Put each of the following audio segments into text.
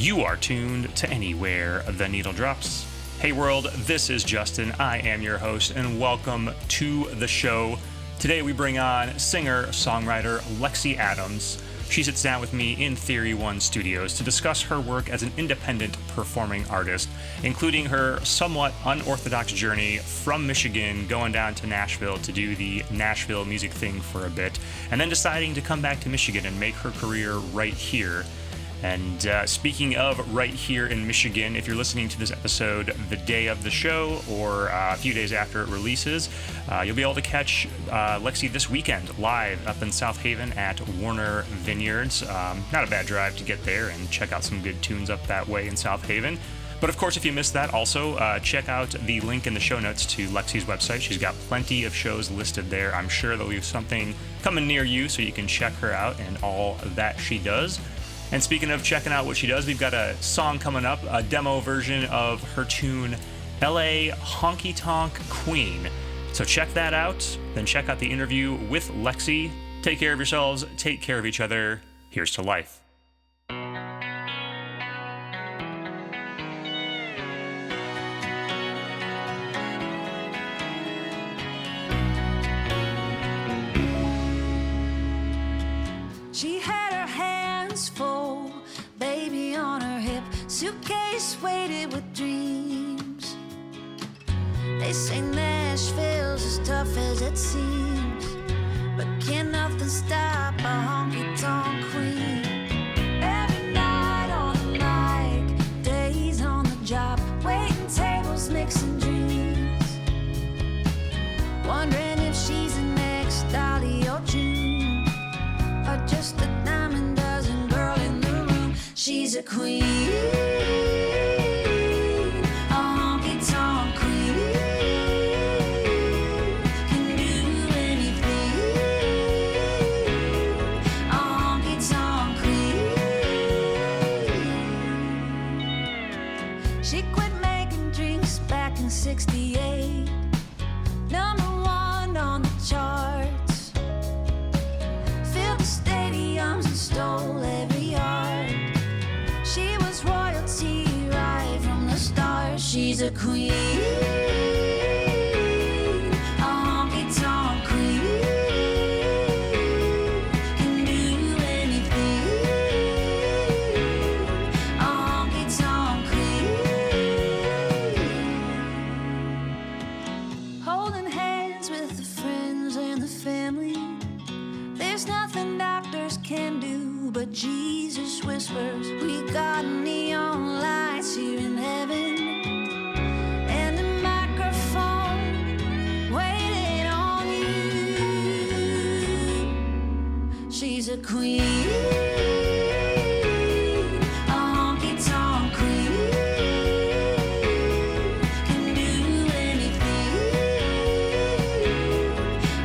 You are tuned to Anywhere the Needle Drops. Hey world, this is Justin. I am your host, and welcome to the show. Today we bring on singer-songwriter Lexi Adams. She sits down with me in Theory One Studios to discuss her work as an independent performing artist, including her somewhat unorthodox journey from Michigan, going down to Nashville to do the Nashville music thing for a bit, and then deciding to come back to Michigan and make her career right here. And speaking of right here in Michigan, if you're listening to this episode the day of the show or a few days after it releases, you'll be able to catch Lexi this weekend live up in South Haven at Warner Vineyards. Not a bad drive to get there and check out some good tunes up that way in South Haven. But of course, if you missed that, also check out the link in the show notes to Lexi's website. She's got plenty of shows listed there. I'm sure there'll be something coming near you so you can check her out and all that she does. And speaking of checking out what she does, we've got a song coming up, a demo version of her tune, LA Honky Tonk Queen. So check that out, then check out the interview with Lexi. Take care of yourselves, take care of each other. Here's to life. She had her hands full, baby on her hip, suitcase weighted with dreams. They say Nashville's as tough as it seems, but can nothing stop a honky-tonk queen. Every night on the mic, days on the job, waiting tables, mixing dreams, wondering if she's the next Dolly or June, or just a diamond dozen girl in the room. She's a queen, a honky-tonk queen, can do anything, a honky-tonk queen. She quit making drinks back in '68, #1 on the charts, filled the stadiums and stole every yard. She was royalty right from the start. She's a queen, a honky-tonk queen, can do anything, a honky-tonk queen. Holding hands with the friends and the family, there's nothing doctors can do, but Jesus whispers, we got neon lights here in heaven, and a microphone waiting on you. She's a queen, a honky-tonk queen, can do anything,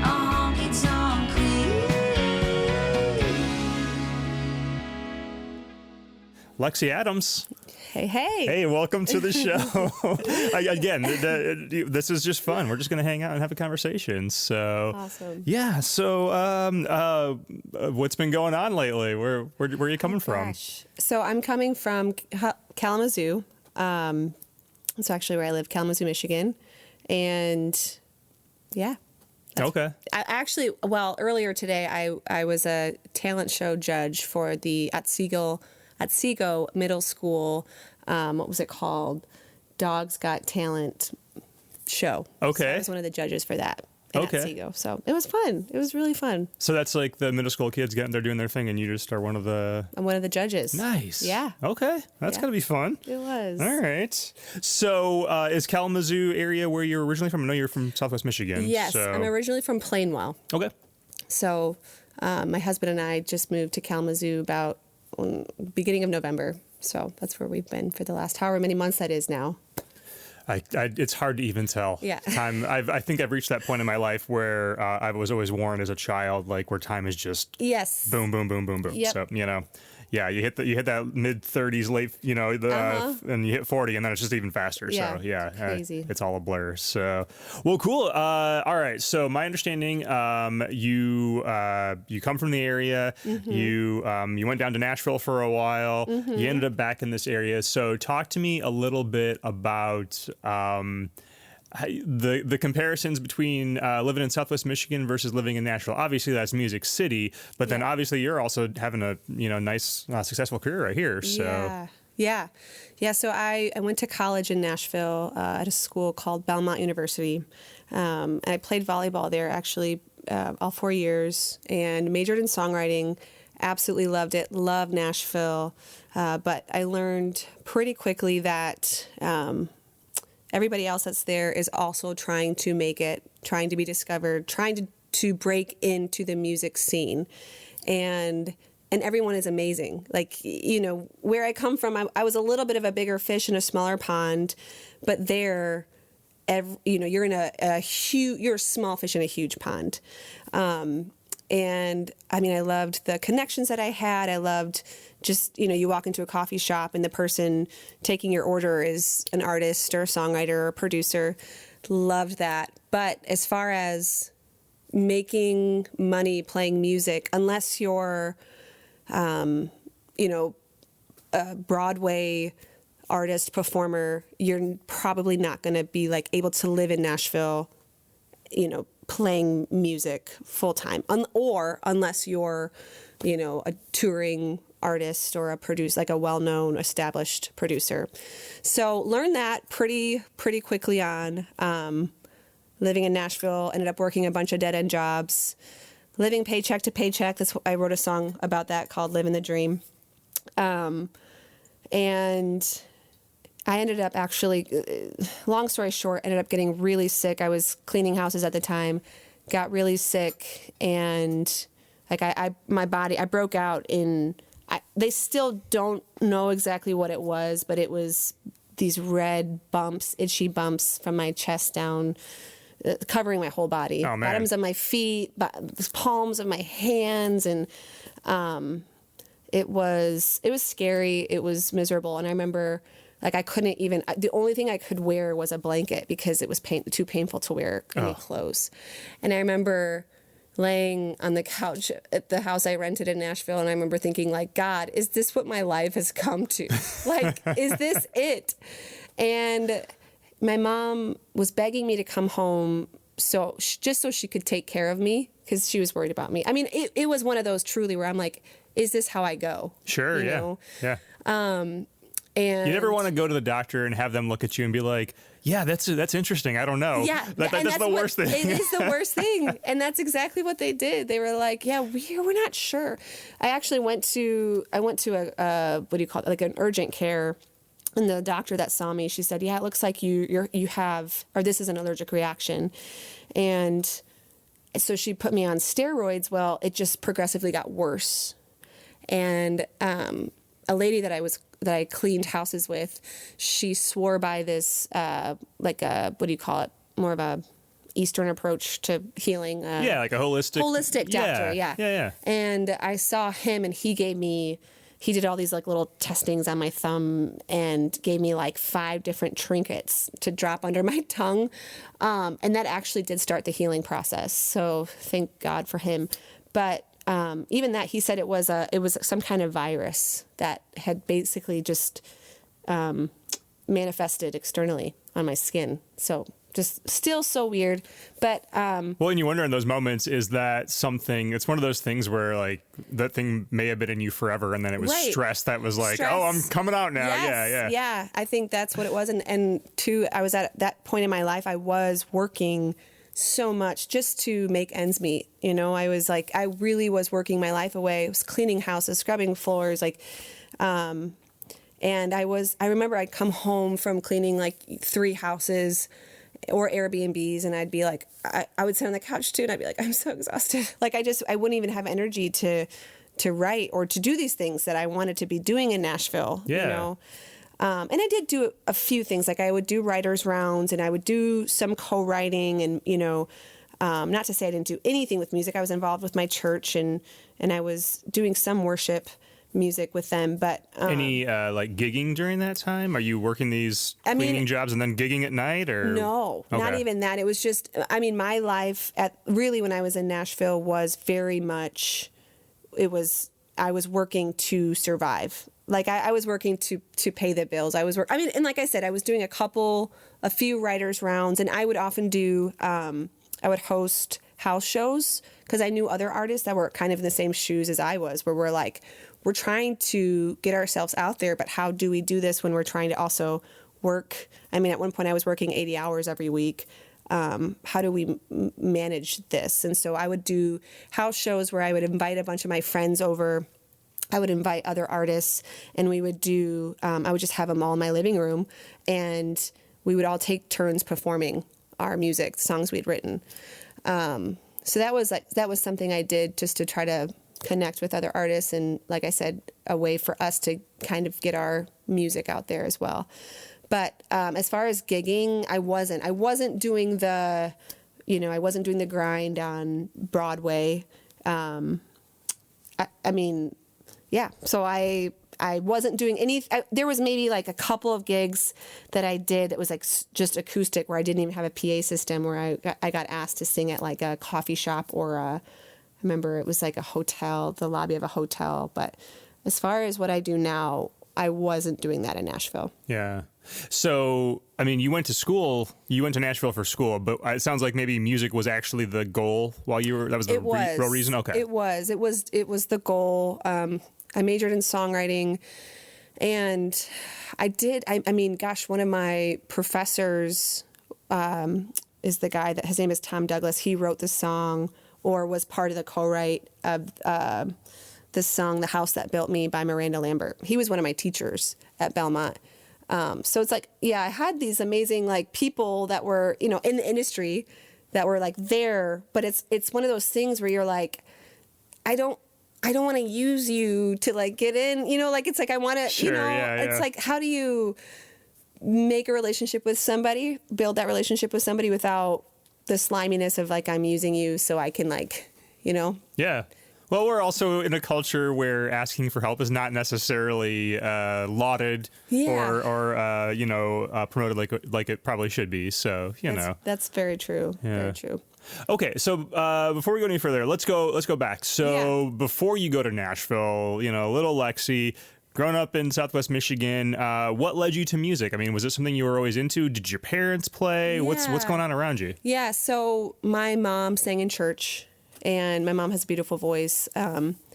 a honky-tonk queen. Lexi Adams. Hey. Hey, welcome to the show. Again, this is just fun. We're just going to hang out and have a conversation. So, Awesome. Yeah. So, what's been going on lately? Where are you coming from? Gosh. So I'm coming from Kalamazoo. It's actually where I live, Kalamazoo, Michigan. And yeah. Okay. Earlier today, I was a talent show judge for the at Seago Middle School. What was it called? Dogs Got Talent show. Okay. So I was one of the judges for that. Okay. At Seago. So it was fun. It was really fun. So that's like the middle school kids getting there doing their thing, and you just are one of the... I'm one of the judges. Nice. Yeah. Okay. That's going to be fun. It was. All right. So is Kalamazoo area where you're originally from? I know you're from Southwest Michigan. Yes. So... I'm originally from Plainwell. Okay. So my husband and I just moved to Kalamazoo about beginning of November. So that's where we've been for the last however many months that is now. It's hard to even tell. Yeah. Time. I think I've reached that point in my life where I was always warned as a child, like where time is just yes, boom, boom, boom, boom, boom. Yep. So yeah, you hit that mid 30s, late, and you hit 40, and then it's just even faster. Yeah, so yeah, crazy. It's all a blur. So, well, cool. All right. So my understanding, you come from the area. You went down to Nashville for a while. You ended up back in this area. So talk to me a little bit about the comparisons between living in Southwest Michigan versus living in Nashville. Obviously, that's Music City, but then obviously you're also having a nice, successful career right here. So yeah. So I went to college in Nashville at a school called Belmont University, and I played volleyball there actually all 4 years, and majored in songwriting. Absolutely loved it. Loved Nashville, but I learned pretty quickly that everybody else that's there is also trying to make it, trying to be discovered, trying to break into the music scene. And everyone is amazing. Like, where I come from, I was a little bit of a bigger fish in a smaller pond, but there, you're in you're a small fish in a huge pond. And I mean, I loved the connections that I had. I loved just, you walk into a coffee shop and the person taking your order is an artist or a songwriter or a producer. Loved that. But as far as making money playing music, unless you're, a Broadway artist, performer, you're probably not going to be like able to live in Nashville, playing music full time, or unless you're, a touring artist or a producer, like a well-known established producer. So learned that pretty quickly on. Living in Nashville, ended up working a bunch of dead-end jobs, living paycheck to paycheck. I wrote a song about that called "Living the Dream," and I ended up actually, long story short, ended up getting really sick. I was cleaning houses at the time, got really sick, and like my body, I broke out in. They still don't know exactly what it was, but it was these red bumps, itchy bumps from my chest down, covering my whole body. Oh, man. Bottoms of my feet, palms of my hands, and it was scary. It was miserable, and I remember. Like I couldn't even, the only thing I could wear was a blanket because it was too painful to wear any clothes. And I remember laying on the couch at the house I rented in Nashville, and I remember thinking like, God, is this what my life has come to? Like, is this it? And my mom was begging me to come home just so she could take care of me because she was worried about me. I mean, it was one of those truly where I'm like, is this how I go? Sure, yeah. And you never want to go to the doctor and have them look at you and be like, yeah, that's interesting. I don't know. Yeah. That's the worst thing. It is the worst thing. And that's exactly what they did. They were like, yeah, we're not sure. I actually went to a what do you call it? Like an urgent care. And the doctor that saw me, she said, yeah, it looks like you have, or this is an allergic reaction. And so she put me on steroids. Well, it just progressively got worse. And a lady that I cleaned houses with, she swore by this, what do you call it? More of a Eastern approach to healing. Like a holistic doctor. Yeah. And I saw him, and he did all these like little testings on my thumb and gave me like 5 different trinkets to drop under my tongue. And that actually did start the healing process. So thank God for him. But even that, he said it was some kind of virus that had basically just manifested externally on my skin. So just still so weird. But well, and you wonder in those moments, is that something? It's one of those things where like that thing may have been in you forever, and then it was stress that was like, oh, I'm coming out now. Yes, yeah. I think that's what it was. And two, I was at that point in my life, I was working so much just to make ends meet. I was like, I really was working my life away. I was cleaning houses, scrubbing floors, and I remember I'd come home from cleaning like 3 houses or Airbnbs, and I'd be like, I would sit on the couch too, and I'd be like, I'm so exhausted. Like I wouldn't even have energy to write or to do these things that I wanted to be doing in Nashville. And I did do a few things. Like I would do writers' rounds, and I would do some co-writing, and not to say I didn't do anything with music. I was involved with my church, and I was doing some worship, music with them. But any like gigging during that time? Are you working these cleaning jobs and then gigging at night, or no, not even that. It was just, I mean, my life really when I was in Nashville was very much, I was working to survive. Like I was working to pay the bills. And like I said, I was doing a few writers rounds, and I would often do, I would host house shows because I knew other artists that were kind of in the same shoes as I was, where we're trying to get ourselves out there, but how do we do this when we're trying to also work? I mean, at one point I was working 80 hours every week. How do we manage this? And so I would do house shows where I would invite a bunch of my friends over. I would invite other artists, and we would do, I would just have them all in my living room, and we would all take turns performing our music, the songs we'd written. So that was something I did just to try to connect with other artists, and like I said, a way for us to kind of get our music out there as well. But as far as gigging, I wasn't doing the grind on Broadway. I mean, yeah. So I wasn't doing any. There was maybe like a couple of gigs that I did that was like just acoustic, where I didn't even have a PA system, where I got asked to sing at like a coffee shop or I remember it was like a hotel, the lobby of a hotel. But as far as what I do now, I wasn't doing that in Nashville. Yeah. So, I mean, you went to Nashville for school, but it sounds like maybe music was actually the goal while you were, that was the real reason? Okay. It was the goal. I majored in songwriting, and I mean, gosh, one of my professors is the guy his name is Tom Douglas. He wrote the song, or was part of the co-write of the song "The House That Built Me" by Miranda Lambert. He was one of my teachers at Belmont. So it's like, yeah, I had these amazing like people that were, in the industry that were like there, but it's one of those things where you're like, I don't want to use you to like get in, like, it's like, I want to, sure, it's like, how do you make a relationship with somebody, build that relationship with somebody without the sliminess of like, I'm using you so I can like, Yeah. Well, we're also in a culture where asking for help is not necessarily lauded or promoted like it probably should be. So, That's very true. Yeah. Very true. Okay, so before we go any further, let's go back. So before you go to Nashville, little Lexi, growing up in Southwest Michigan, what led you to music? I mean, was it something you were always into? Did your parents play? Yeah. What's going on around you? Yeah, so my mom sang in church, and my mom has a beautiful voice.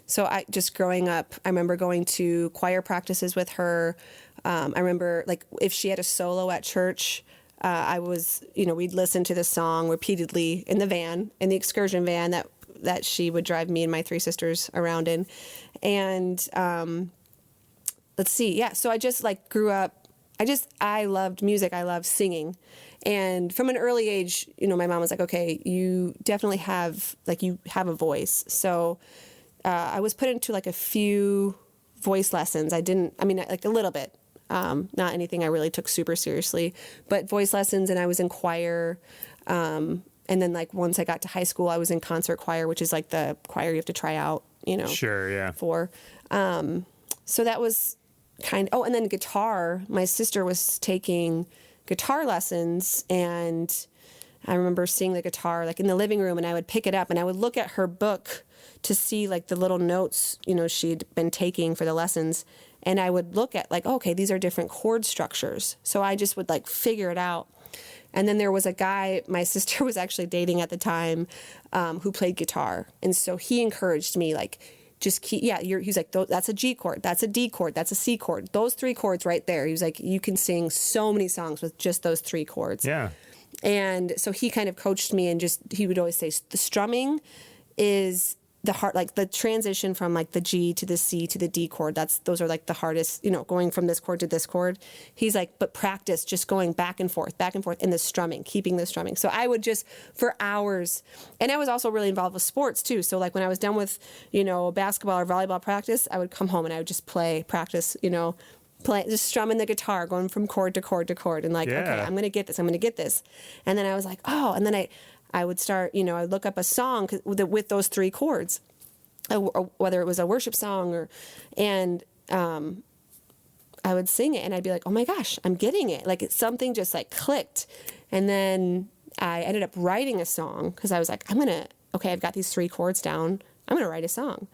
So growing up, I remember going to choir practices with her. I remember like if she had a solo at church, we'd listen to the song repeatedly in the excursion van that she would drive me and my three sisters around in. And let's see. Yeah. So I just like grew up. I loved music. I loved singing. And from an early age, my mom was like, okay, you definitely have a voice. So I was put into like a few voice lessons. Like a little bit, not anything I really took super seriously, but voice lessons. And I was in choir. And then like once I got to high school, I was in concert choir, which is like the choir you have to try out, Sure, yeah. for. So that was and then guitar. My sister was taking guitar lessons, and I remember seeing the guitar like in the living room, and I would pick it up and I would look at her book to see like the little notes, she'd been taking for the lessons. And I would look at like, okay, these are different chord structures. So I just would like figure it out. And then there was a guy my sister was actually dating at the time, who played guitar. And so he encouraged me like, he's like, that's a G chord, that's a D chord, that's a C chord. Those three chords right there. He was like, you can sing so many songs with just those three chords. Yeah. And so he kind of coached me, and he would always say the strumming is the hard, like the transition from like the G to the C to the D chord. Those are like the hardest, going from this chord to this chord. He's like, but practice just going back and forth in the strumming, keeping the strumming. So I would just for hours, and I was also really involved with sports too. So like when I was done with, basketball or volleyball practice, I would come home and I would just practice, just strumming the guitar, going from chord to chord to chord, and like, okay, I'm going to get this. And then I was like, oh, and then I would start, I'd look up a song with those three chords. whether it was a worship song and I would sing it and I'd be like, oh my gosh, I'm getting it. Like it's something just like clicked. And then I ended up writing a song because I was like, I've got these 3 chords down. I'm going to write a song.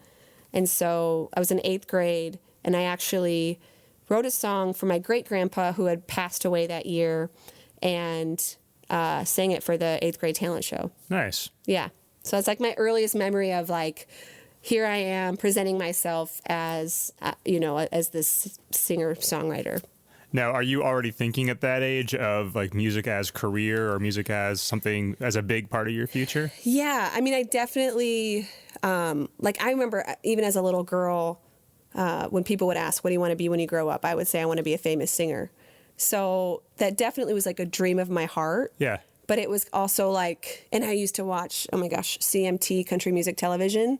And so I was in 8th grade and I actually wrote a song for my great grandpa who had passed away that year and sang it for the 8th grade talent show. Nice. Yeah. So it's like my earliest memory of like, here I am presenting myself as, as this singer-songwriter. Now, are you already thinking at that age of like music as career or music as something as a big part of your future? Yeah. I mean, I definitely, I remember even as a little girl, when people would ask, what do you want to be when you grow up? I would say I want to be a famous singer. So that definitely was like a dream of my heart. Yeah. But it was also like, and I used to watch, oh my gosh, CMT, country music television.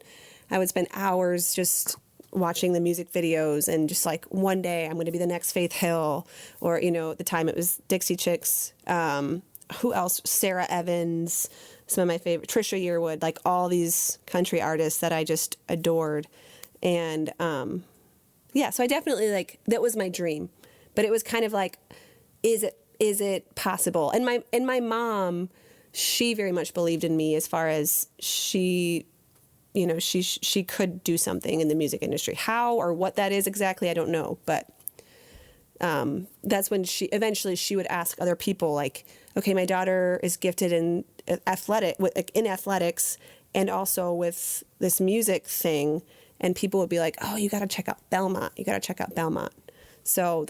I would spend hours just watching the music videos and just like, one day I'm going to be the next Faith Hill, or, at the time it was Dixie Chicks. Who else? Sarah Evans, some of my favorite, Trisha Yearwood, like all these country artists that I just adored. And, so I definitely that was my dream, but it was kind of like, is it possible? And my mom, she very much believed in me as far as she could do something in the music industry. How or what that is exactly, I don't know. But that's when she would ask other people, like, okay, my daughter is gifted in athletics and also with this music thing. And people would be like, oh, you got to check out Belmont. You got to check out Belmont. So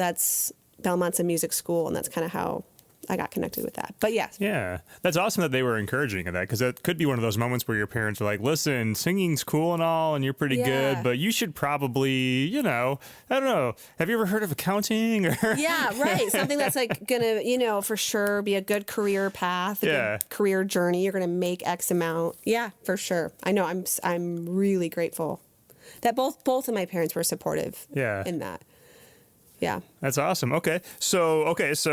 Belmont's a music school, and that's kind of how I got connected with that. But yes. Yeah. That's awesome that they were encouraging of that, because that could be one of those moments where your parents are like, listen, singing's cool and all, and you're pretty good, but you should probably, I don't know, have you ever heard of accounting? Yeah, right. Something that's like going to, for sure be a good career path, a good career journey. You're going to make X amount. Yeah, for sure. I know. I'm really grateful that both of my parents were supportive in that. Yeah. That's awesome. Okay. So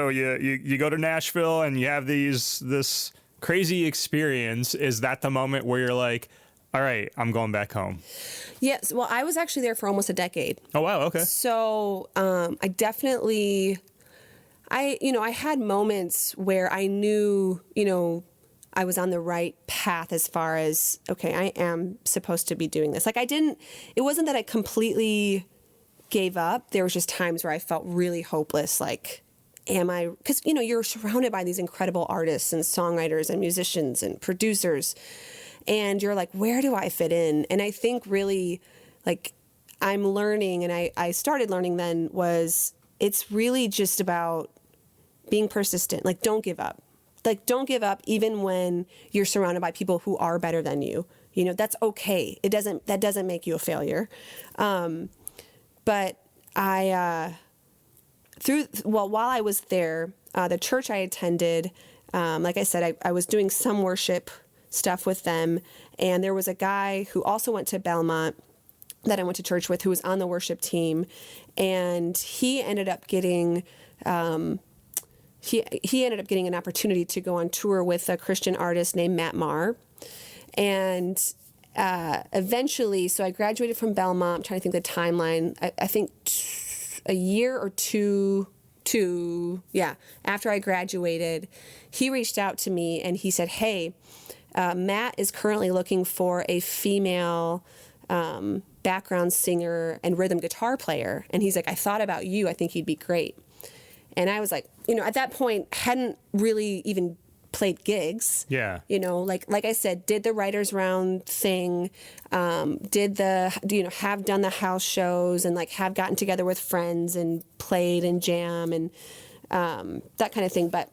you go to Nashville and you have this crazy experience. Is that the moment where you're like, all right, I'm going back home? Yes. Well, I was actually there for almost a decade. Oh, wow. Okay. So I definitely, I had moments where I knew, I was on the right path as far as, okay, I am supposed to be doing this. Like it wasn't that I completely gave up. There was just times where I felt really hopeless. Like, because, you're surrounded by these incredible artists and songwriters and musicians and producers. And you're like, where do I fit in? And I think really like I'm learning, and I started learning then, was it's really just about being persistent. Like, don't give up. Like, don't give up even when you're surrounded by people who are better than you. That's okay. That doesn't make you a failure. But while I was there, the church I attended, like I said, I was doing some worship stuff with them. And there was a guy who also went to Belmont that I went to church with, who was on the worship team. And he ended up getting, he ended up getting an opportunity to go on tour with a Christian artist named Matt Maher. And eventually, so I graduated from Belmont. I'm trying to think the timeline. I think a year or two after I graduated, he reached out to me and he said, hey, Matt is currently looking for a female background singer and rhythm guitar player. And he's like, I thought about you. I think he'd be great. And I was like, at that point, hadn't really even played gigs. Yeah. Like I said, did the writers round thing, have done the house shows and like have gotten together with friends and played and jam and that kind of thing. But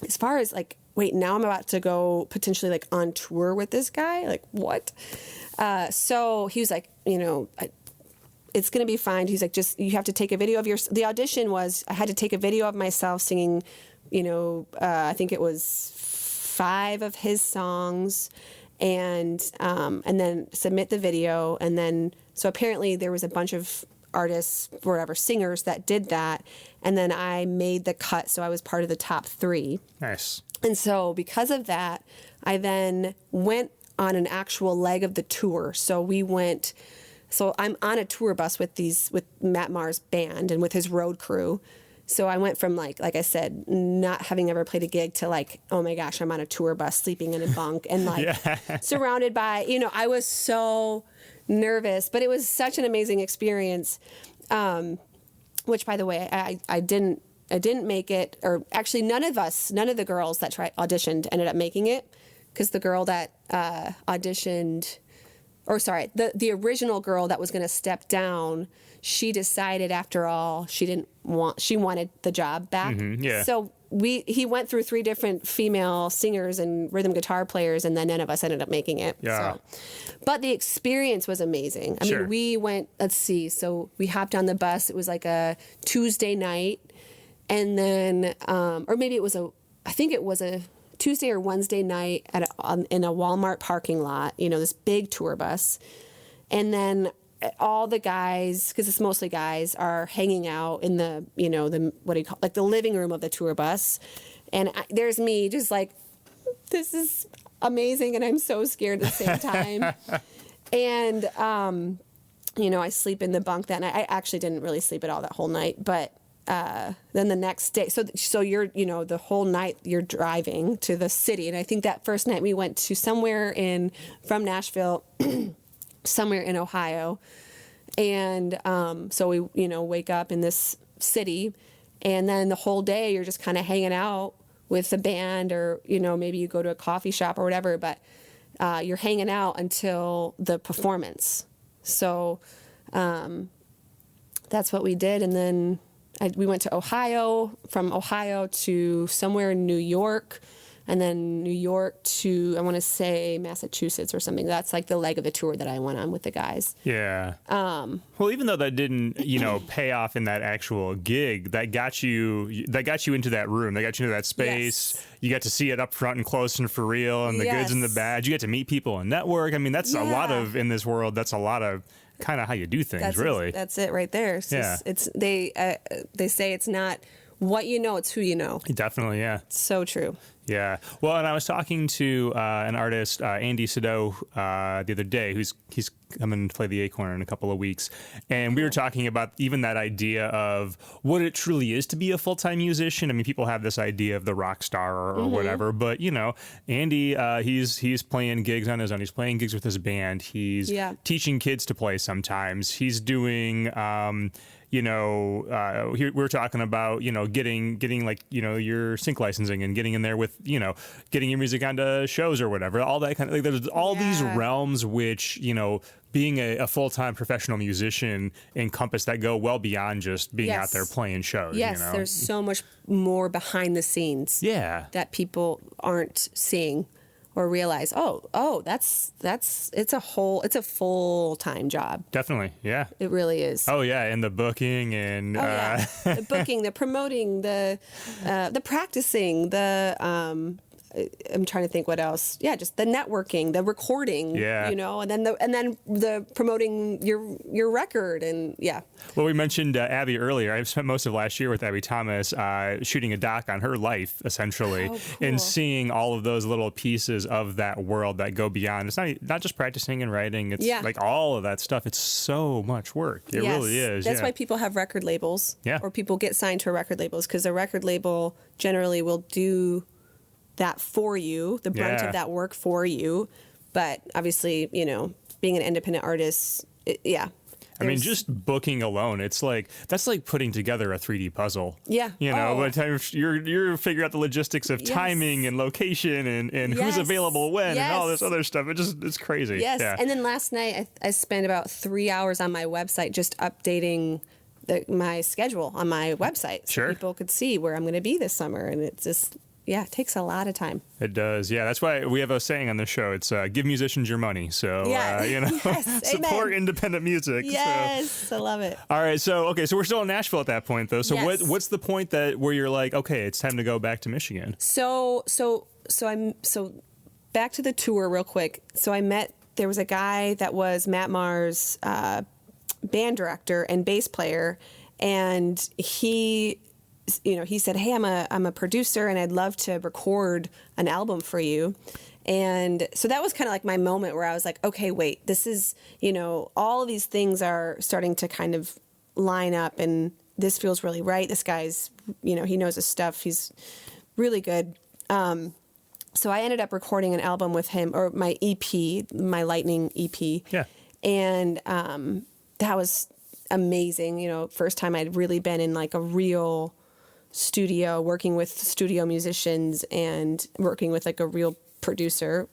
as far as like, wait, now I'm about to go potentially like on tour with this guy, like what? So he was like, it's going to be fine. He's like, you have to take a video of the audition was, I had to take a video of myself singing, I think it was 5 of his songs and then submit the video. And then, so apparently there was a bunch of artists, whatever, singers that did that. And then I made the cut. So I was part of the top 3. Nice. And so because of that, I then went on an actual leg of the tour. So I'm on a tour bus with Matt Maher's band and with his road crew. So I went from like I said, not having ever played a gig to like, oh my gosh, I'm on a tour bus sleeping in a bunk and like surrounded by, I was so nervous, but it was such an amazing experience. Which by the way, I didn't make it, or actually none of the girls that auditioned ended up making it, because the girl that auditioned, or sorry, the original girl that was going to step down, she decided after all she wanted the job back. So he went through 3 different female singers and rhythm guitar players, and then none of us ended up making it. So. But the experience was amazing. I mean, we went, so we hopped on the bus. It was like a Tuesday night, and then, or maybe it was I think it was a Tuesday or Wednesday night in a Walmart parking lot, this big tour bus. And then all the guys, because it's mostly guys, are hanging out in the, what do you call, like the living room of the tour bus. And there's me just like, this is amazing, and I'm so scared at the same time. And, I sleep in the bunk that night. I actually didn't really sleep at all that whole night, but then the next day, so you're, the whole night you're driving to the city. And I think that first night we went to somewhere from Nashville, somewhere in Ohio. And so we, wake up in this city, and then the whole day you're just kind of hanging out with the band, or, maybe you go to a coffee shop or whatever, but you're hanging out until the performance. So that's what we did. And then we went to Ohio, from Ohio to somewhere in New York, and then New York to, I want to say, Massachusetts or something. That's like the leg of the tour that I went on with the guys. Yeah. Well, even though that didn't, pay off in that actual gig, that got you into that room. That got you into that space. Yes. You got to see it up front and close and for real, and the goods and the bads. You get to meet people and network. I mean, that's a lot of, in this world, that's a lot of kind of how you do things, really. That's it right there. It's they say it's not what you know, it's who you know. Definitely, yeah. So true. Yeah. Well, and I was talking to an artist, Andy Sado, the other day, he's coming to play the Acorn in a couple of weeks. And we were talking about even that idea of what it truly is to be a full-time musician. I mean, people have this idea of the rock star or whatever, but, Andy, he's playing gigs on his own. He's playing gigs with his band. He's teaching kids to play sometimes. He's doing... here we're talking about, getting like, your sync licensing and getting in there with, getting your music onto shows or whatever, all that kind of, like, there's all these realms which, being a full-time professional musician encompass that go well beyond just being out there playing shows. Yes, there's so much more behind the scenes that people aren't seeing or realize, it's a full-time job. Definitely, yeah. It really is. Oh, yeah, and the booking and... the booking, the promoting, the practicing, I'm trying to think what else. Yeah, just the networking, the recording, and then the promoting your record, and Well, we mentioned Abby earlier. I've spent most of last year with Abby Thomas shooting a doc on her life, essentially, and seeing all of those little pieces of that world that go beyond. It's not just practicing and writing. It's like all of that stuff. It's so much work. It really is. That's why people have record labels, or people get signed to record labels, because a record label generally will do that for you, the brunt of that work for you. But obviously, being an independent artist, I mean, just booking alone, that's like putting together a 3D puzzle. Yeah. By the time you're figuring out the logistics of timing and location and who's available when and all this other stuff. It's crazy. Yes. Yeah. And then last night I spent about 3 hours on my website just updating my schedule on my website so people could see where I'm going to be this summer. And it just... it takes a lot I does. Yeah, that's why we have a saying on the show. It's give musicians your money. So, support independent music. Yes, so. I love it. All right. So we're still in Nashville at that point, though. So what's the point where you're like, okay, it's time to go back to Michigan? So back to the tour real quick. So there was a guy that was Matt Maher's band director and bass player, and he said, hey, I'm a producer and I'd love to record an album for you. And so that was kind of like my moment where I was like, okay, wait, this is, all of these things are starting to kind of line up, and this feels really right. This guy's, he knows his stuff. He's really good. So I ended up recording an album with him, or my EP, my Lightning EP. Yeah. And that was amazing. First time I'd really been in like a real studio, working with studio musicians and working with like a real producer.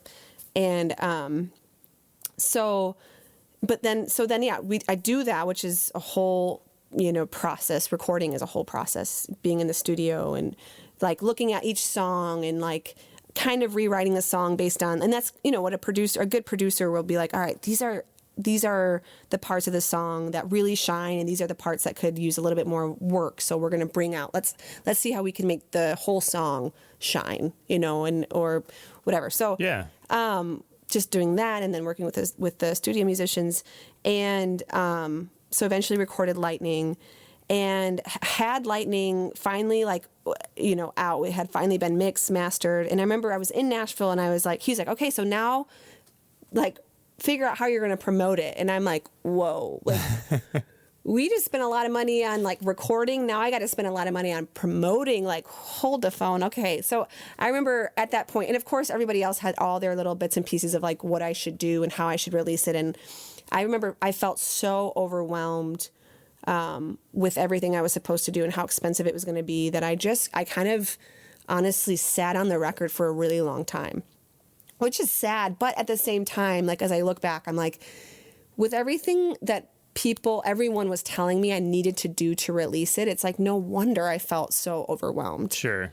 And I do that, which is a whole, process. Recording is a whole process, being in the studio and like looking at each song and like kind of rewriting the song based on, and that's, what a good producer will be like, all right, these are the parts of the song that really shine, and these are the parts that could use a little bit more work. So we're going to bring out, let's see how we can make the whole song shine, or whatever. So yeah, just doing that, and then working with the studio musicians, and so eventually recorded Lightning, and had Lightning finally out. It had finally been mixed, mastered, and I remember I was in Nashville, and I was like, he's like, okay, so now, like, figure out how you're going to promote it. And I'm like, whoa, like, we just spent a lot of money on like recording. Now I got to spend a lot of money on promoting, like, hold the phone. Okay. So I remember at that point, and of course everybody else had all their little bits and pieces of like what I should do and how I should release it. And I remember I felt so overwhelmed with everything I was supposed to do and how expensive it was going to be that I kind of honestly sat on the record for a really long time. Which is sad, but at the same time, like, as I look back, I'm like, with everything that everyone was telling me I needed to do to release it, it's like, no wonder I felt so overwhelmed. Sure.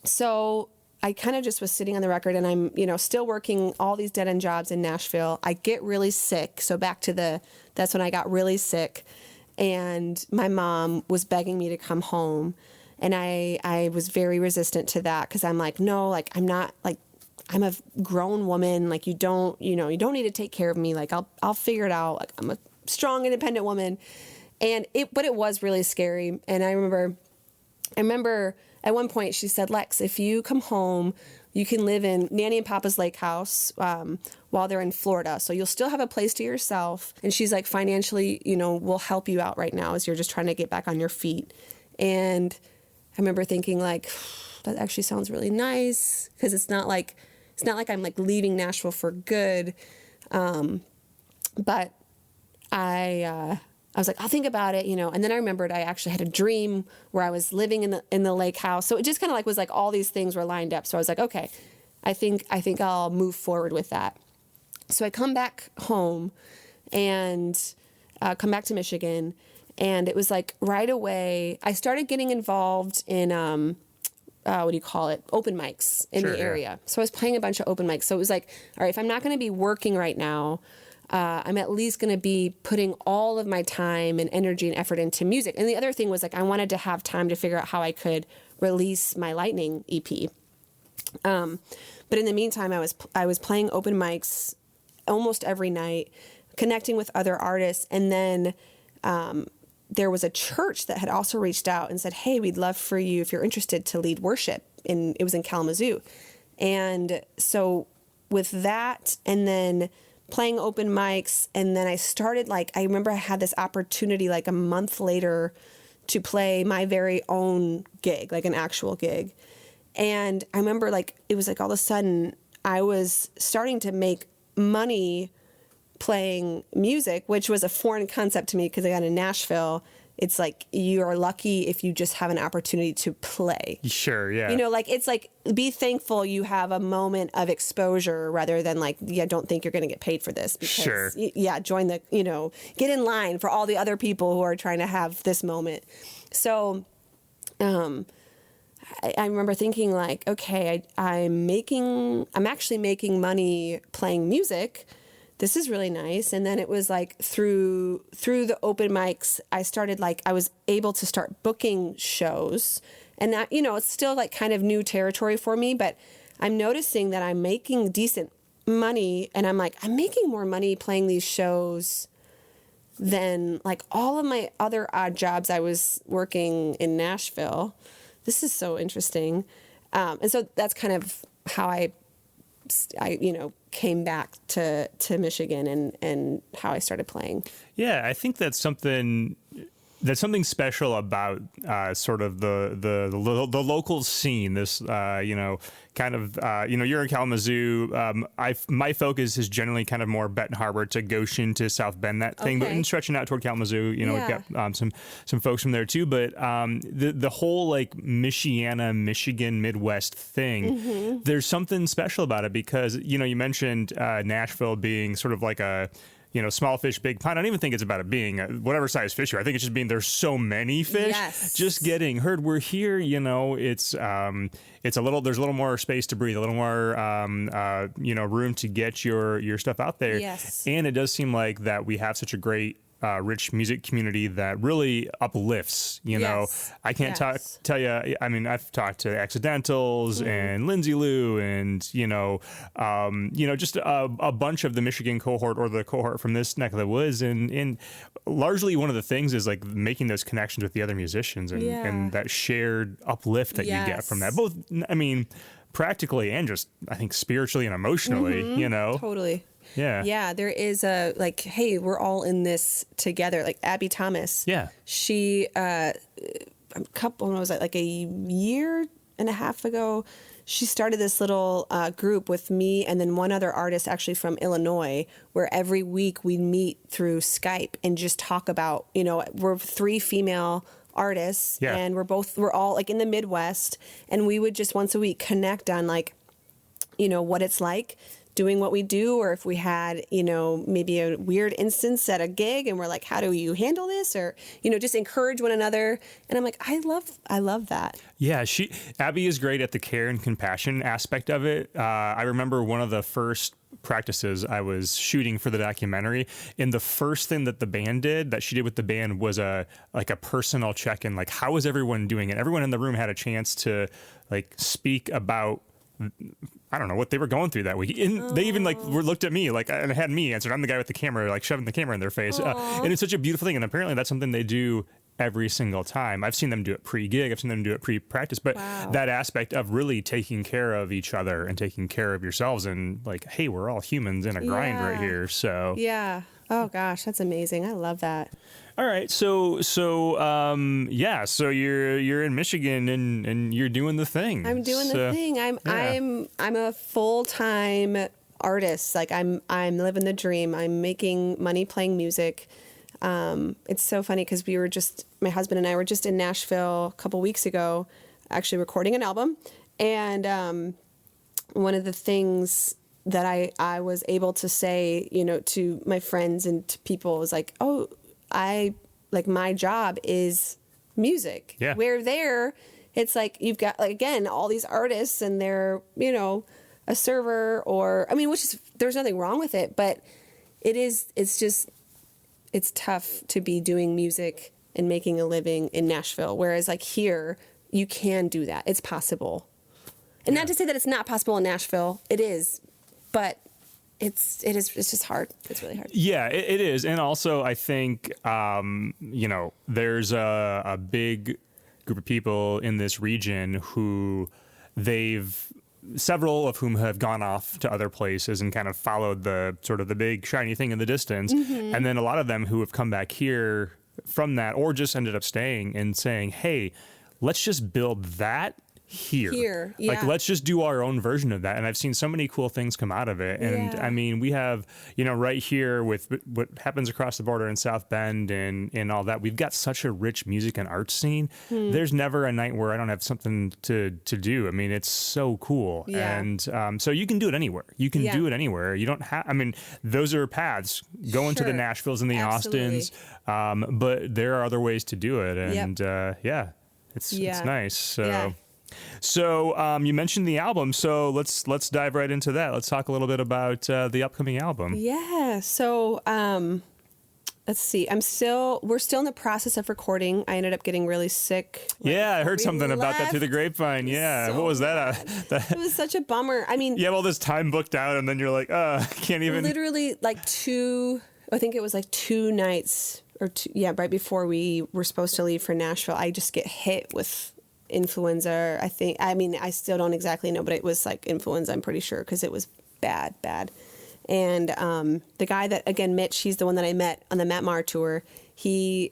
So I kind of just was sitting on the record, and I'm, still working all these dead-end jobs in Nashville. I get really sick. So back to that's when I got really sick, and my mom was begging me to come home. And I was very resistant to that, because I'm like, no, like, I'm not, like, I'm a grown woman. Like, you don't need to take care of me. Like, I'll figure it out. Like, I'm a strong, independent woman. But it was really scary. And I remember at one point she said, Lex, if you come home, you can live in Nanny and Papa's lake house while they're in Florida. So you'll still have a place to yourself. And she's like, financially, we'll help you out right now as you're just trying to get back on your feet. And I remember thinking, like, that actually sounds really nice, because it's not like I'm like leaving Nashville for good. But I was like, I'll think about it, And then I remembered I actually had a dream where I was living in the lake house. So it just kind of like was like all these things were lined up. So I was like, okay, I think I'll move forward with that. So I come back home and come back to Michigan. And it was like right away, I started getting involved in, open mics in the area. Yeah. So I was playing a bunch of open mics. So it was like, all right, if I'm not going to be working right now, I'm at least going to be putting all of my time and energy and effort into music. And the other thing was like, I wanted to have time to figure out how I could release my Lightning EP. But in the meantime, I was playing open mics almost every night, connecting with other artists. And then, there was a church that had also reached out and said, hey, we'd love for you, if you're interested, to lead worship. It was in Kalamazoo. And so with that, and then playing open mics, and then I started, like, I remember I had this opportunity like a month later to play my very own gig, like an actual gig. And I remember, like, it was like all of a sudden I was starting to make money playing music, which was a foreign concept to me, because I got in Nashville. It's like, you are lucky if you just have an opportunity to play. Sure, yeah. Like, it's like, be thankful you have a moment of exposure rather than like, don't think you're going to get paid for this. Because, sure. Join the, get in line for all the other people who are trying to have this moment. So, I remember thinking, like, okay, I'm actually making money playing music. This is really nice. And then it was like through the open mics, I was able to start booking shows. And that, it's still like kind of new territory for me, but I'm noticing that I'm making decent money, and I'm like, I'm making more money playing these shows than like all of my other odd jobs I was working in Nashville. This is so interesting. And so that's kind of came back to Michigan and how I started playing. Yeah, I think that's something special about sort of the local scene. This you're in Kalamazoo. My focus is generally kind of more Benton Harbor to Goshen to South Bend, that thing, but stretching out toward Kalamazoo. We've got some folks from there too. But the whole like Michigan Midwest thing, there's something special about it because you mentioned Nashville being sort of like a small fish, big pond. I don't even think it's about it being whatever size fish you are. I think it's just being there's so many fish just getting heard. We're here, it's there's a little more space to breathe, a little more, room to get your stuff out there. Yes. And it does seem like that we have such a great, rich music community that really uplifts, I can't tell you, I mean, I've talked to Accidentals and Lindsay Lou and, just a bunch of the Michigan cohort or the cohort from this neck of the woods. And largely one of the things is like making those connections with the other musicians and that shared uplift that you get from that. Both, I mean, practically and just, I think, spiritually and emotionally, Totally. Yeah. Yeah, there is hey, we're all in this together. Like Abby Thomas. Yeah. She, when was it, like a year and a half ago, she started this little group with me and then one other artist actually from Illinois, where every week we meet through Skype and just talk about, we're 3 female artists and we're all like in the Midwest, and we would just once a week connect on like, what it's like doing what we do, or if we had, maybe a weird instance at a gig and we're like, how do you handle this? Or, just encourage one another. And I'm like, I love that. Yeah. Abby is great at the care and compassion aspect of it. I remember one of the first practices I was shooting for the documentary, and the first thing that she did with the band was a personal check-in, like, how was everyone doing? And everyone in the room had a chance to like speak about, I don't know, what they were going through that week. And they even looked at me and had me answered. I'm the guy with the camera, like shoving the camera in their face. And it's such a beautiful thing. And apparently that's something they do every single time. I've seen them do it pre-gig. I've seen them do it pre-practice. But that aspect of really taking care of each other and taking care of yourselves and like, hey, we're all humans in a grind right here. So yeah. Oh gosh, that's amazing. I love that. All right, so you're in Michigan and you're doing the thing. I'm doing the thing. I'm a full-time artist. Like I'm living the dream. I'm making money playing music. It's so funny because my husband and I were just in Nashville a couple weeks ago, actually recording an album, and one of the things that I was able to say, to my friends and to people was like, oh, my job is music. Yeah. Where there, it's like you've got like, again, all these artists and they're, a server or, there's nothing wrong with it, but it's tough to be doing music and making a living in Nashville. Whereas like here, you can do that. It's possible. And not to say that it's not possible in Nashville. It is, but it's just hard. It's really hard. Yeah, it is. And also I think, there's a big group of people in this region who several of whom have gone off to other places and kind of followed the sort of the big shiny thing in the distance. Mm-hmm. And then a lot of them who have come back here from that or just ended up staying and saying, hey, let's just build that here. Yeah. Like, let's just do our own version of that. And I've seen so many cool things come out of it. And we have, right here with what happens across the border in South Bend and all that, we've got such a rich music and art scene. There's never a night where I don't have something to do. It's so cool. Yeah. And so you can do it anywhere. You can do it anywhere. You don't have, those are paths going to the Nashvilles and the Austins. But there are other ways to do it. And it's nice. So. Yeah. So you mentioned the album, so let's dive right into that. Let's talk a little bit about the upcoming album. Yeah. So let's see. We're still in the process of recording. I ended up getting really sick. I heard something about that through the grapevine. Yeah. So what was that? It was such a bummer. You have all this time booked out and then you're like, I can't even. Literally like I think it was like 2 nights right before we were supposed to leave for Nashville, I just get hit with influenza. I still don't exactly know, but it was like influenza, I'm pretty sure, because it was bad. And the guy that, again, Mitch, he's the one that I met on the Matt Maher tour. He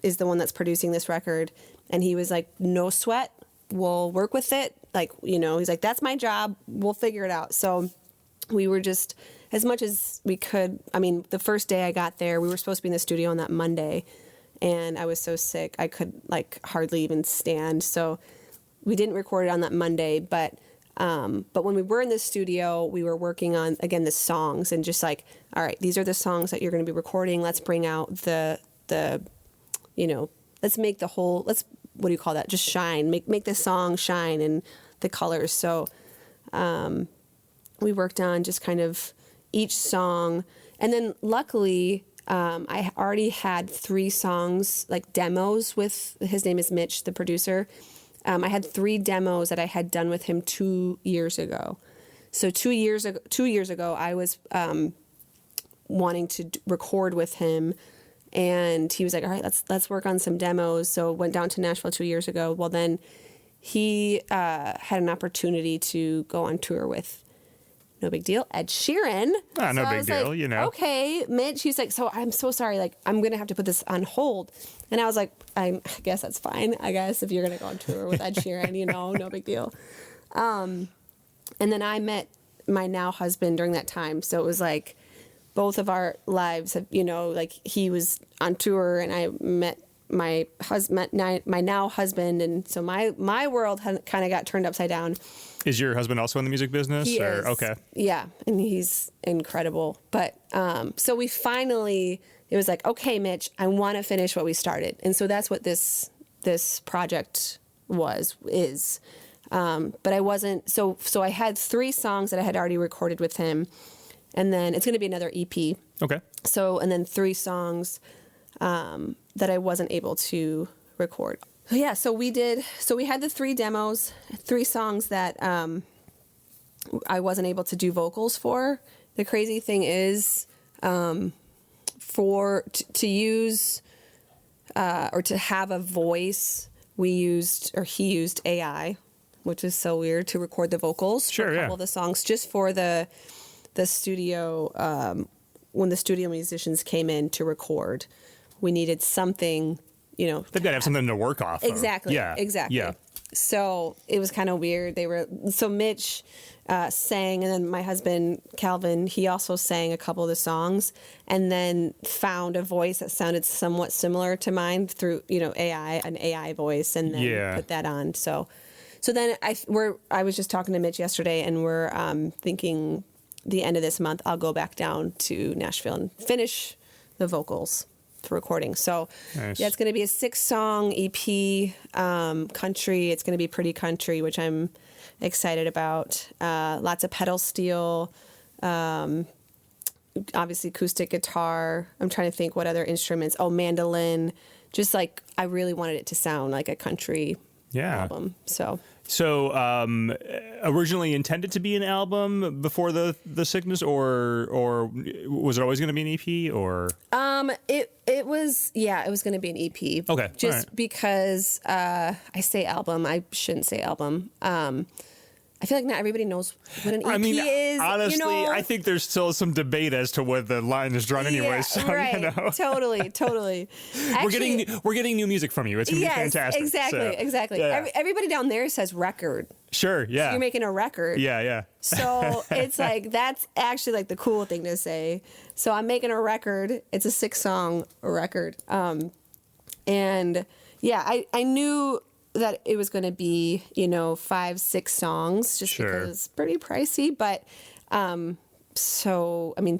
is the one that's producing this record. And he was like, no sweat, we'll work with it. Like, he's like, that's my job, we'll figure it out. So we were just, as much as we could, the first day I got there, we were supposed to be in the studio on that Monday. And I was so sick, I could like hardly even stand. So we didn't record it on that Monday, but when we were in the studio, we were working on, again, the songs and just like, all right, these are the songs that you're going to be recording. Let's bring out let's make the whole, what do you call that? Just shine, make the song shine and the colors. So we worked on just kind of each song. And then luckily, I already had 3 songs, like demos with, his name is Mitch, the producer. I had 3 demos that I had done with him 2 years ago. So 2 years ago, I was wanting to record with him, and he was like, all right, let's work on some demos. So went down to Nashville 2 years ago. Well, then he had an opportunity to go on tour with, no big deal, Ed Sheeran. No big deal, like, okay, Mitch. He's like, so I'm so sorry. Like, I'm going to have to put this on hold. And I was like, I guess that's fine. I guess if you're going to go on tour with Ed Sheeran, no big deal. And then I met my now husband during that time. So it was like both of our lives have, like he was on tour and I met my now husband. And so my world kind of got turned upside down. Is your husband also in the music business? He is. Okay. Yeah, and he's incredible. But so we finally, it was like, okay, Mitch, I want to finish what we started. And so that's what this project is. But I wasn't, so I had 3 songs that I had already recorded with him. And then it's going to be another EP. Okay. So, and then 3 songs that I wasn't able to record. Yeah, so we had the 3 demos, 3 songs that I wasn't able to do vocals for. The crazy thing is, to use or to have a voice, he used AI, which is so weird, to record the vocals for a couple of the songs, just for the studio, when the studio musicians came in to record. We needed something, they've got to have something to work off of. Exactly. Yeah. Exactly. Yeah. So it was kind of weird. So Mitch sang, and then my husband, Calvin, he also sang a couple of the songs, and then found a voice that sounded somewhat similar to mine through, an AI voice, and then put that on. So then I was just talking to Mitch yesterday, and we're thinking the end of this month, I'll go back down to Nashville and finish the vocals for recording. So nice. Yeah, it's going to be a 6-song EP, country. It's going to be pretty country, which I'm excited about. Lots of pedal steel, obviously acoustic guitar. I'm trying to think what other instruments. Oh, mandolin. Just like, I really wanted it to sound like a country album. So originally intended to be an album before the sickness, or was it always going to be an EP, or? It was going to be an EP. Okay. Just because I say album, I shouldn't say album. I feel like not everybody knows what an EP is. Honestly, I think there's still some debate as to what the line is drawn anyway. Yeah, so, right. Totally. Actually, we're getting new music from you. It's going to be fantastic. Exactly. Yeah. Everybody down there says record. Sure, yeah. So you're making a record. Yeah. So it's like, that's actually like the cool thing to say. So I'm making a record. It's a 6-song record. And yeah, I knew that it was going to be, 5-6 songs, just because it's pretty pricey, but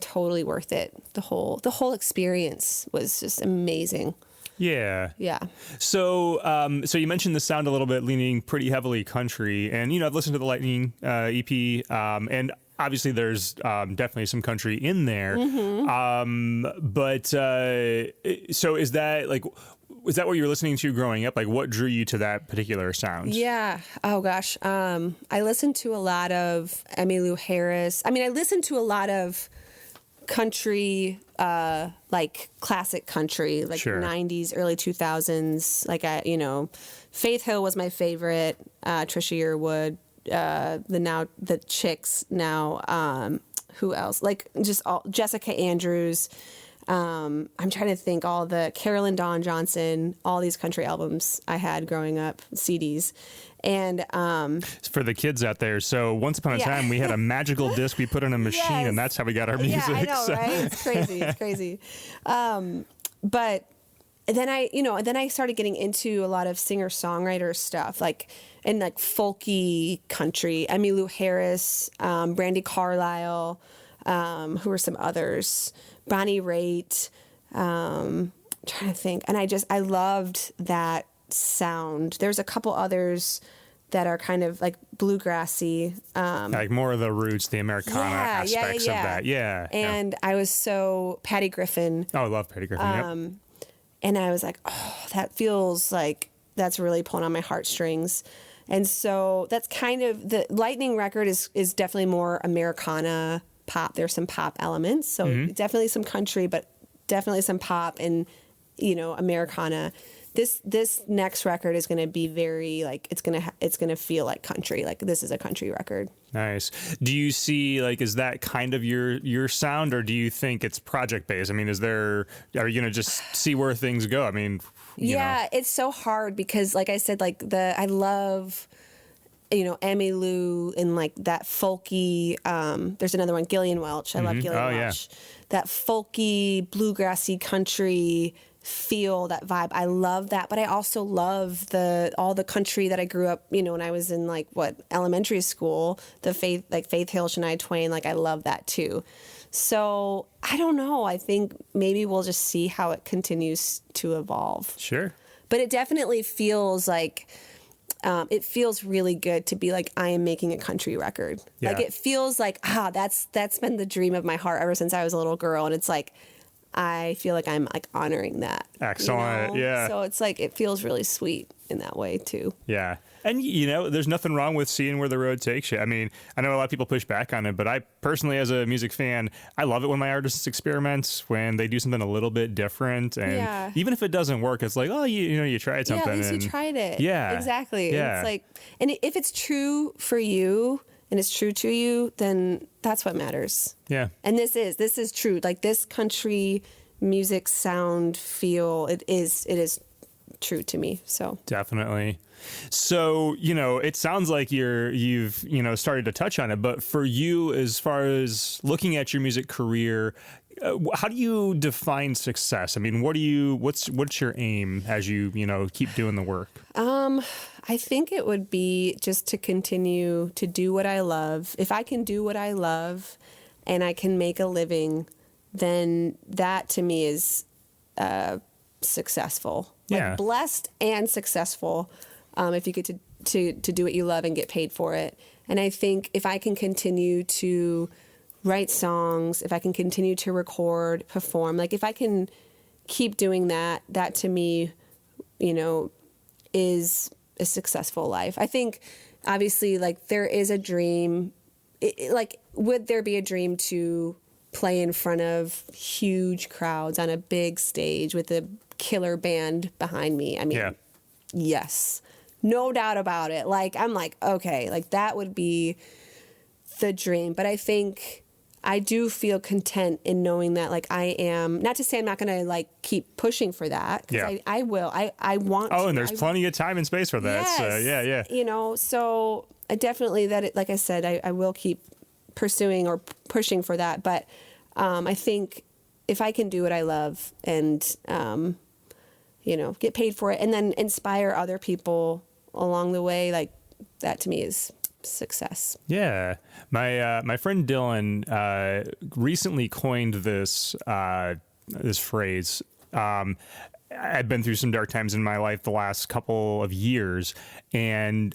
totally worth it. The whole experience was just amazing. Yeah. So you mentioned the sound a little bit, leaning pretty heavily country, and I've listened to the Lightning EP, and obviously there's definitely some country in there. Mm-hmm. But so is that what you were listening to growing up? Like, what drew you to that particular sound? Yeah. Oh gosh. I listened to a lot of Emmylou Harris. I listened to a lot of country like classic country, like Sure. 90s, early 2000s. Like Faith Hill was my favorite. Trisha Yearwood, the Chicks now. Who else? Like just all Jessica Andrews. I'm trying to think all the Carolyn Dawn Johnson, all these country albums I had growing up, CDs. And for the kids out there, so once upon a time we had a magical disc we put in a machine, Yes. and that's how we got our music. Yeah, I know, so. right? It's crazy. It's crazy. But then I started getting into a lot of singer-songwriter stuff, like folky country. Emmylou Harris, Brandi Carlile, who are some others? Bonnie Raitt. Trying to think, and I loved that sound. There's a couple others that are kind of like bluegrassy, Like more of the roots, the Americana aspects of that. Yeah. And I was so Patty Griffin. Oh, I love Patty Griffin. Yep. And I was like, oh, that feels like that's really pulling on my heartstrings. And so that's kind of the Lightning record is definitely more Americana pop. There's some pop elements. So definitely some country, but definitely some pop and, Americana. This next record is going to be very like, it's going to feel like country. Like this is a country record. Nice. Do you see is that kind of your sound, or do you think it's project based? I mean, are you going to just see where things go? I mean, it's so hard because like I said, I love, Emmylou and like that folky, there's another one, Gillian Welch. I love Gillian Welch. Yeah. That folky, bluegrassy country feel, that vibe. I love that, but I also love all the country that I grew up, when I was in elementary school, the Faith Hill, Shania Twain, I love that too. So I don't know. I think maybe we'll just see how it continues to evolve. Sure. But it definitely feels like, it feels really good to be like, I am making a country record. Yeah. Like it feels like, that's been the dream of my heart ever since I was a little girl. And it's like, I feel like I'm honoring that. Excellent. Yeah. So it's it feels really sweet in that way too. Yeah. And, there's nothing wrong with seeing where the road takes you. I mean, I know a lot of people push back on it, but I personally, as a music fan, I love it when my artists experiment, when they do something a little bit different. And even if it doesn't work, it's like, oh, you tried something. Yeah, at least you tried it. Yeah. Exactly. Yeah. It's and if it's true for you and it's true to you, then that's what matters. Yeah. And this is true. This country music sound feel, it is true to me. So definitely. So, it sounds like you've started to touch on it, but for you, as far as looking at your music career, how do you define success? I mean, what's your aim as you keep doing the work? I think it would be just to continue to do what I love. If I can do what I love and I can make a living, then that to me is successful. Yeah. Blessed and successful. If you get to do what you love and get paid for it. And I think if I can continue to write songs, if I can continue to record, perform, if I can keep doing that, that to me, is a successful life. I think obviously there is a dream, would there be a dream to play in front of huge crowds on a big stage with a killer band behind me? I mean, yes. No doubt about it. I'm okay, that would be the dream. But I think I do feel content in knowing that I am, not to say I'm not going to keep pushing for that. Yeah. I will. I want to. Oh, and there's plenty of time and space for that. Yes. So, yeah. So I definitely like I said, I will keep pursuing or pushing for that. But I think if I can do what I love and, get paid for it and then inspire other people along the way, that to me is success. Yeah. My friend Dylan recently coined this phrase. I've been through some dark times in my life the last couple of years, and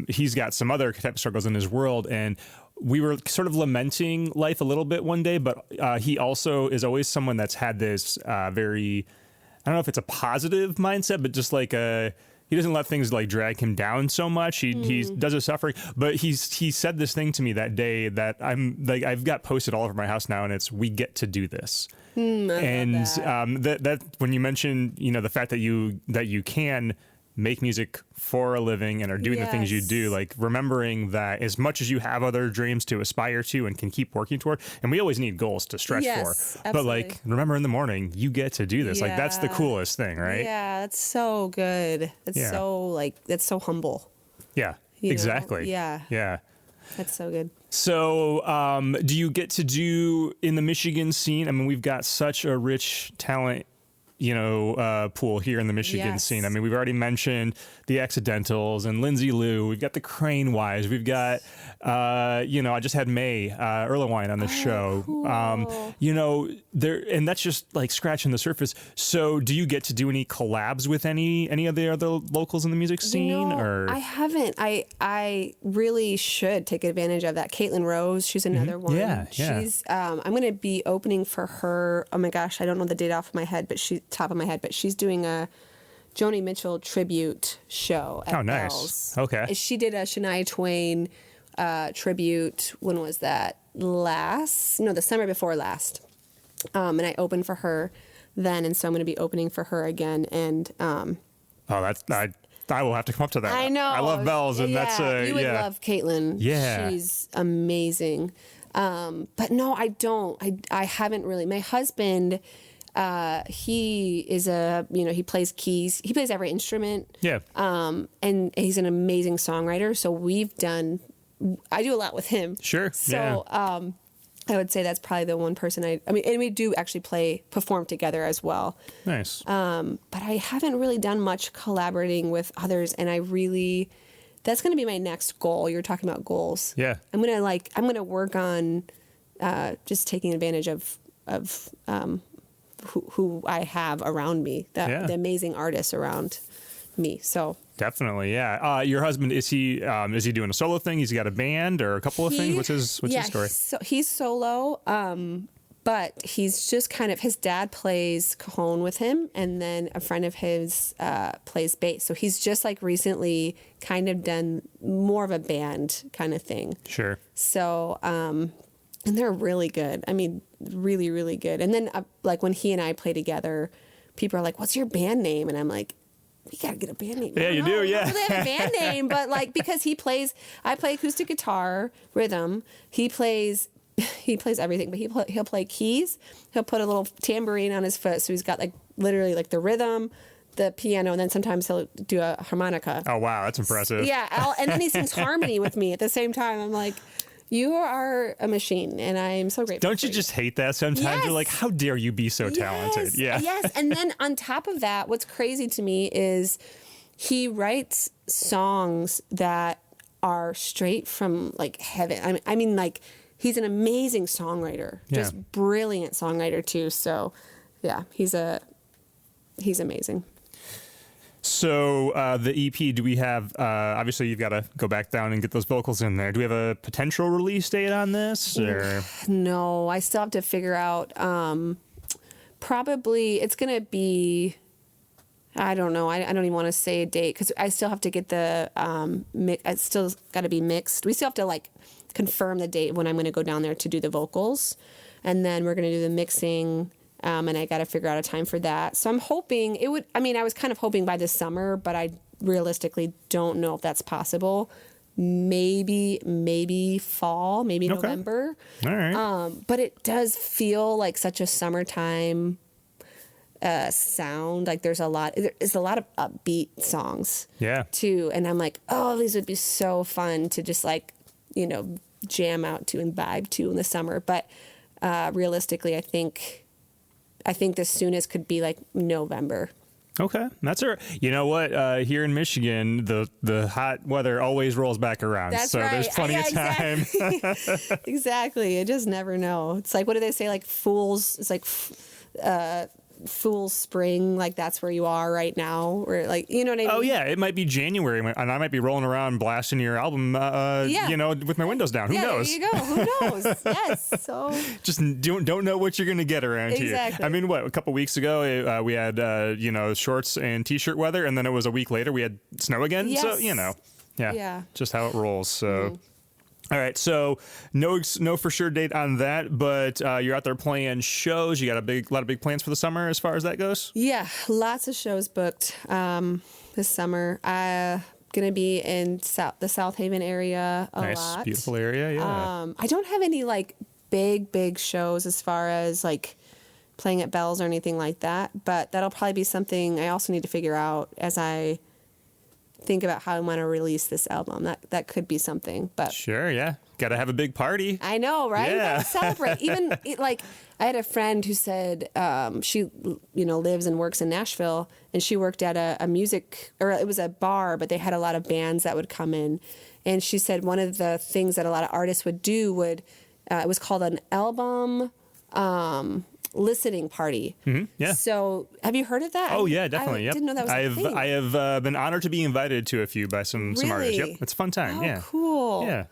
he's got some other type of struggles in his world, and we were sort of lamenting life a little bit one day, but he also is always someone that's had this very, I don't know if it's a positive mindset, but just He doesn't let things like drag him down so much. He does his suffering, but he said this thing to me that day that I'm like, I've got posted all over my house now, and it's, we get to do this. And that when you mention, you know, the fact that you can make music for a living and are doing the things you do, like remembering that as much as you have other dreams to aspire to and can keep working toward, and we always need goals to stretch for, absolutely. but like, remember in the morning, you get to do this. Like, that's the coolest thing, right? Yeah, that's so good. It's so like, that's so humble. Yeah, you know? exactly. Yeah. Yeah. That's so good. So, do you get to do in the Michigan scene? I mean, we've got such a rich talent, you know, pool here in the Michigan scene. I mean, we've already mentioned the Accidentals and Lindsay Lou. We've got the Crane Wives. We've got, you know, I just had May Erlewine on the show. Cool. You know, there, and that's just like scratching the surface. So, do you get to do any collabs with any of the other locals in the music scene? You know, or I haven't. I really should take advantage of that. Caitlin Rose, she's another one. Yeah. She's. I'm going to be opening for her. Oh my gosh, I don't know the date off of my head, but she's doing a Joni Mitchell tribute show at Bell's. Okay. She did a Shania Twain tribute. When was that? The summer before last. And I opened for her then, and so I'm going to be opening for her again. And I will have to come up to that. I know. I love Bells, and that's you would love Caitlin. Yeah, she's amazing. But no, I don't. I haven't really. My husband, he is he plays keys. He plays every instrument. Yeah. And he's an amazing songwriter. So I do a lot with him. Sure. So, I would say that's probably the one person and we do actually perform together as well. Nice. But I haven't really done much collaborating with others, and that's going to be my next goal. You're talking about goals. Yeah. I'm going to work on just taking advantage of who I have around me, the amazing artists around me. So definitely, yeah. Your husband, is he doing a solo thing? He's got a band or a couple of things? What's his story? He's solo, but he's just his dad plays cajon with him, and then a friend of his plays bass. So he's just recently kind of done more of a band kind of thing. Sure. So, and they're really good. I mean, really, really good. And then when he and I play together, people are like, "What's your band name?" And I'm like, we gotta get a band name. Yeah, you do. Yeah, I don't really have a band name, but because I play acoustic guitar, rhythm. He plays everything, but he'll play keys. He'll put a little tambourine on his foot, so he's got literally the rhythm, the piano, and then sometimes he'll do a harmonica. Oh wow, that's impressive. Yeah, and then he sings harmony with me at the same time. I'm like, you are a machine, and I'm so grateful. Don't you just hate that sometimes? Yes. You're like, how dare you be so talented? Yeah. Yes. And then on top of that, what's crazy to me is he writes songs that are straight from heaven. I mean, he's an amazing songwriter, just brilliant songwriter too. So yeah, he's amazing. So the EP, do we have, obviously you've got to go back down and get those vocals in there. Do we have a potential release date on this? Or? No, I still have to figure out, probably it's going to be, I don't know. I don't even want to say a date because I still have to get the, it's still got to be mixed. We still have to confirm the date when I'm going to go down there to do the vocals. And then we're going to do the mixing. And I got to figure out a time for that. So I'm hoping I was kind of hoping by this summer, but I realistically don't know if that's possible. Maybe fall, maybe November. All right. But it does feel like such a summertime sound. There's a lot of upbeat songs. Yeah. Too. And I'm like, oh, these would be so fun to just jam out to and vibe to in the summer. But realistically, I think the soonest could be November. Okay, that's all right. You know what? Here in Michigan, the hot weather always rolls back around. That's so right. There's plenty of time. Exactly. You just never know. It's what do they say? Fools. It's fool's spring, like that's where you are right now, or like, you know what I mean? Oh yeah, it might be January, and I might be rolling around blasting your album, with my windows down. Who knows? There you go. Who knows? Yes. So just don't know what you're gonna get around here. I mean, a couple weeks ago we had shorts and t-shirt weather, and then it was a week later we had snow again. Yes. So just how it rolls. So. All right, so no for sure date on that, but you're out there playing shows. You got a lot of big plans for the summer as far as that goes? Yeah, lots of shows booked this summer. Gonna be in the South Haven area a lot. Nice, beautiful area. Yeah. I don't have any like big shows as far as like playing at Bell's or anything like that, but that'll probably be something I also need to figure out as I think about how I want to release this album. That could be something, but sure, yeah, gotta have a big party. I know, right? Yeah. Celebrate. Even like I had a friend who said she lives and works in Nashville, and she worked at a music, or it was a bar, but they had a lot of bands that would come in, and she said one of the things that a lot of artists would do it was called an album listening party. Mm-hmm, yeah. So have you heard of that? Oh yeah, definitely. I didn't know that was a thing. I have been honored to be invited to a few by some artists. Yep, it's a fun time. Oh, yeah. Cool. Yeah.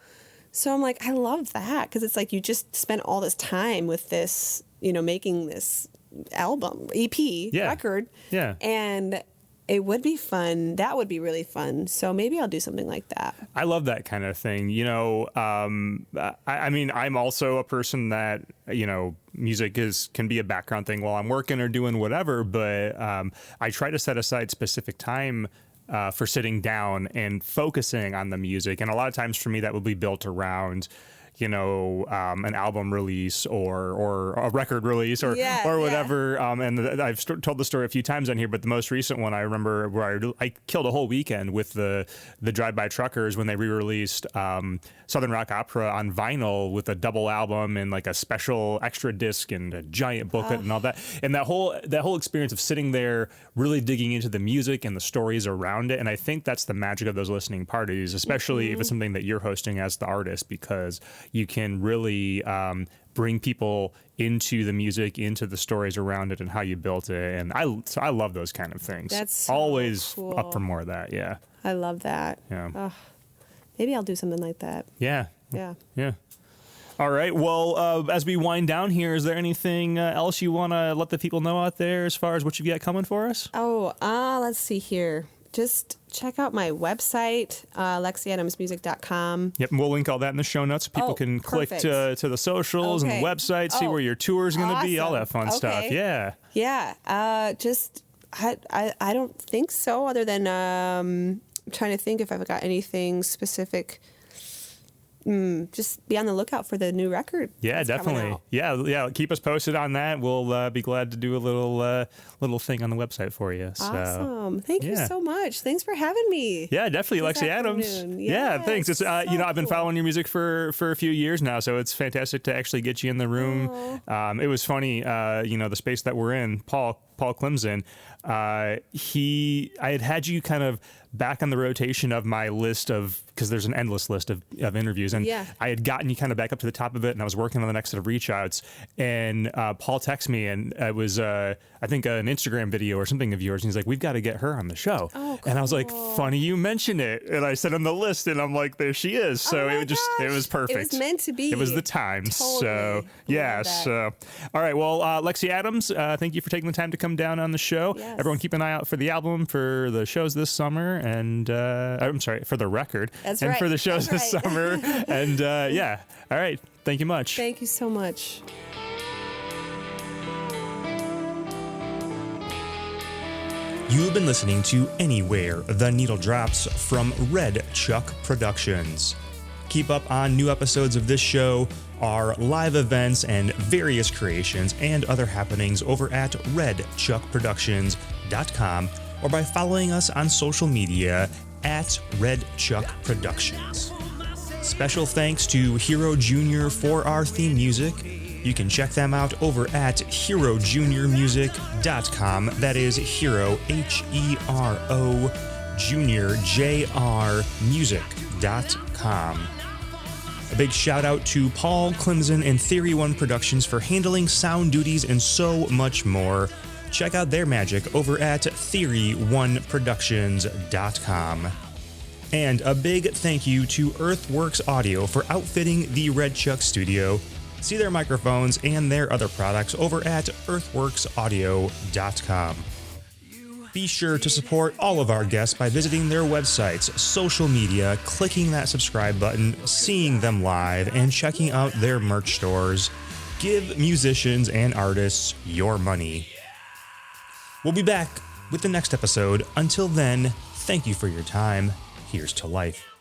So I'm like, I love that, because it's like you just spent all this time with this, making this album, EP, record. Yeah. And it would be fun. That would be really fun. So maybe I'll do something like that. I love that kind of thing. I mean, I'm also a person that, music can be a background thing while I'm working or doing whatever, but I try to set aside specific time for sitting down and focusing on the music. And a lot of times for me, that will be built around an album release or a record release or whatever. Yeah. And I've told the story a few times on here, but the most recent one I remember where I killed a whole weekend with the Drive-By Truckers when they re-released Southern Rock Opera on vinyl with a double album and like a special extra disc and a giant booklet and all that. And that whole experience of sitting there really digging into the music and the stories around it. And I think that's the magic of those listening parties, especially if it's something that you're hosting as the artist, because you can really bring people into the music, into the stories around it and how you built it. And I love those kind of things. That's so always cool. Up for more of that. Yeah. I love that. Yeah. Maybe I'll do something like that. Yeah. Yeah. Yeah. All right. Well, as we wind down here, is there anything else you want to let the people know out there as far as what you've got coming for us? Oh, let's see here. Just check out my website, lexiadamsmusic.com. Yep, and we'll link all that in the show notes so people can click to the socials and the website, see where your tour is going to be, all that fun stuff. Yeah. Yeah. I don't think so, other than I'm trying to think if I've got anything specific. Just be on the lookout for the new record. Yeah, definitely. Yeah. Keep us posted on that. We'll be glad to do a little thing on the website for you. So, awesome. Thank you so much. Thanks for having me. Yeah, definitely, Lexi Adams. Yeah, thanks. It's I've been following your music for a few years now, so it's fantastic to actually get you in the room. It was funny, the space that we're in, Paul Clemson. I had you kind of back on the rotation of my list because there's an endless list of interviews, and I had gotten you kind of back up to the top of it, and I was working on the next set of reach outs, and Paul texted me, and it was I think an Instagram video or something of yours, and he's like, we've got to get her on the show. Oh, cool. And I was like, funny you mention it, and I said on the list, and I'm like, there she is. So it was perfect. It was meant to be. It was the times. Totally. So yeah. So all right, well, Lexi Adams, thank you for taking the time to come down on the show. Yes. Everyone keep an eye out for the album, for the shows this summer, and I'm sorry, for the record. That's and right. for the shows this summer. And all right, thank you much. Thank you so much. You've been listening to Anywhere the Needle Drops from Red Chuck Productions. Keep up on new episodes of this show, our live events and various creations and other happenings over at redchuckproductions.com or by following us on social media at Red Chuck Productions. Special thanks to Hero Jr. for our theme music. You can check them out over at herojuniormusic.com. That is Hero, Hero, Junior, JR, music.com. A big shout out to Paul Clemson and Theory One Productions for handling sound duties and so much more. check out their magic over at theory1productions.com. And a big thank you to Earthworks Audio for outfitting the Red Chuck studio. See their microphones and their other products over at earthworksaudio.com. Be sure to support all of our guests by visiting their websites, social media, clicking that subscribe button, seeing them live, and checking out their merch stores. Give musicians and artists your money. We'll be back with the next episode. Until then, thank you for your time. Here's to life.